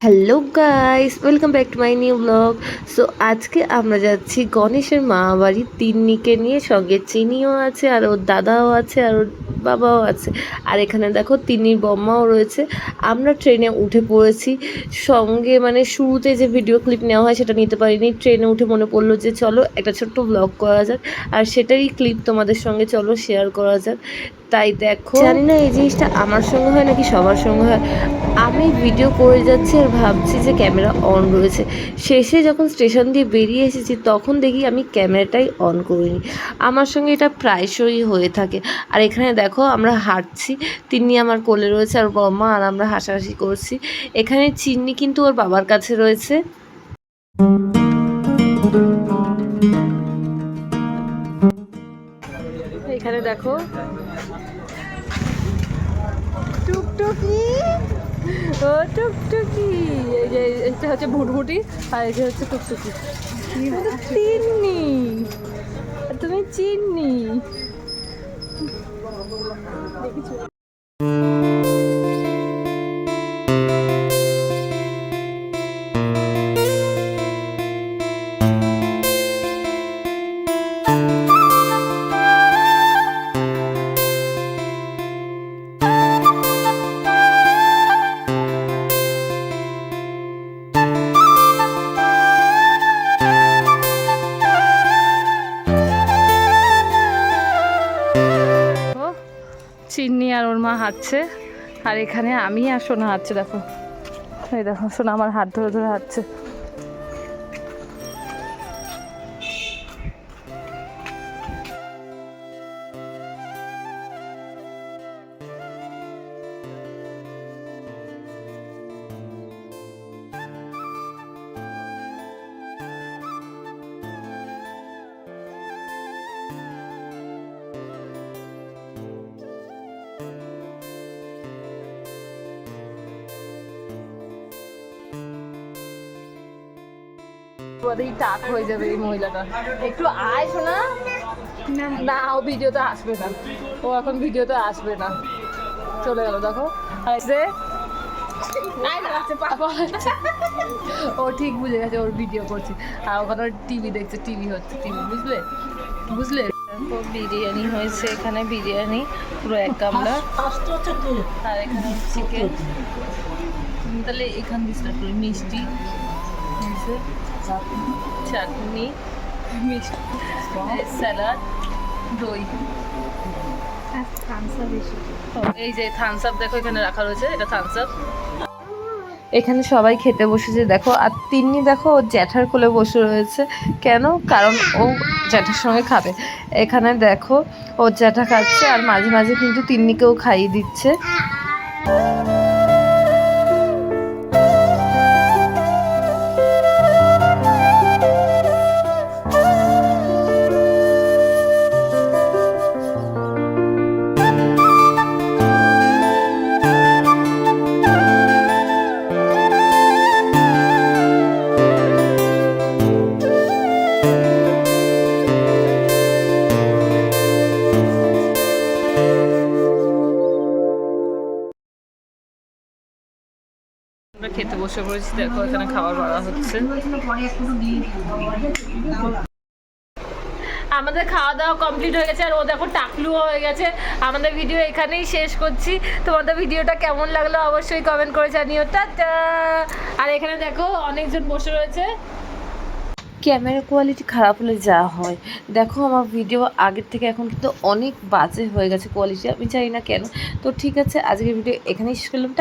Hello guys, welcome back to my new blog. So আজকে আমরা যাচ্ছি গণেশের মামাবাড়ি তিন্নিকে নিয়ে, সঙ্গে চিনিও আছে আর ওর দাদাও আছে আর ওর বাবাও আছে। আর এখানে দেখো তিন্নির বম্মাও রয়েছে। আমরা ট্রেনে উঠে পড়েছি, সঙ্গে মানে শুরুতে যে ভিডিও ক্লিপ নেওয়া হয় সেটা নিতে পারিনি। ট্রেনে উঠে মনে পড়লো যে চলো একটা ছোট্ট ব্লগ করা যাক, আর সেটারই ক্লিপ তোমাদের সঙ্গে চলো শেয়ার করা যাক। তাই দেখো, জানি না এই জিনিসটা আমার সঙ্গে হয় নাকি সবার সঙ্গে হয়, আমি ভিডিও করে যাচ্ছি আর ভাবছি যে ক্যামেরা অন রয়েছে। শেষে যখন স্টেশন দিয়ে বেরিয়ে এসেছি তখন দেখি আমি ক্যামেরাটাই অন করিনি। আমার সঙ্গে এটা প্রায়শই হয়ে থাকে। আর এখানে দেখো আমরা হাঁটছি, তিন্নি আমার কোলে রয়েছে আর বম্মা, আর আমরা হাসাহাসি করছি। এখানে চিন্নি কিন্তু ওর বাবার কাছে রয়েছে। এখানে দেখো টুকটুকি, ও টুকটুকি, এই যে এটা হচ্ছে ভুটভুটি আর এই যে হচ্ছে টুকটুকি। চিন্নি, তুমি চিন্নি দেখেছো? চিন্নি আর ওর মা হাঁটছে, আর এখানে আমি আর সোনা হাঁটছে। দেখো, এই দেখো সোনা আমার হাত ধরে ধরে হাঁটছে। টাক হয়ে যাবে এই মহিলাটা। একটু আয় শোনা। না, ও ভিডিওতে আসবে না, ও এখন ভিডিওতে আসবে না, চলে গেল। দেখো ও ঠিক বুঝে গেছে ওর ভিডিও করছে, আর ওখানে টিভি দেখছে, টিভি হচ্ছে, টিভি বুঝলে বুঝলে। বিরিয়ানি হয়েছে এখানে, বিরিয়ানি পুরো এক গামলা, আর এখানে চিকেন। তাহলে এখান দিয়ে স্টার্ট করি। মিষ্টি, চাটনি, মিষ্টি, স্যালাড, দই, এই যে থামস আপ দেখো এখানে রাখা রয়েছে, এটা থামস আপ। এখানে সবাই খেতে বসেছে দেখো, আর তিন্নি দেখো ও জ্যাঠার কোলে বসে রয়েছে। কেন? কারণ ও জ্যাঠার সঙ্গে খাবে। এখানে দেখো ও জ্যাঠা খাচ্ছে, আর মাঝে মাঝে কিন্তু তিন্নিকেও খাইয়ে দিচ্ছে। আমরা খেতে বসে পড়েছি, দেখো এখানে খাবার বাড়া হচ্ছে। আমাদের খাওয়া দাওয়া কমপ্লিট হয়ে গেছে, আর ও দেখো টাকলুও হয়ে গেছে। আমাদের ভিডিও এখানেই শেষ করছি। তোমাদের ভিডিওটা কেমন লাগলো অবশ্যই কমেন্ট করে জানিও। টাটা। আর এখানে দেখো অনেকজন বসে রয়েছে। ক্যামেরা কোয়ালিটি খারাপ হলে যা হয়, দেখো আমার ভিডিও আগের থেকে এখন কিন্তু অনেক বাজে হয়ে গেছে কোয়ালিটি, আমি জানি না কেন। তো ঠিক আছে, আজকের ভিডিও এখানেই শেষ করলাম।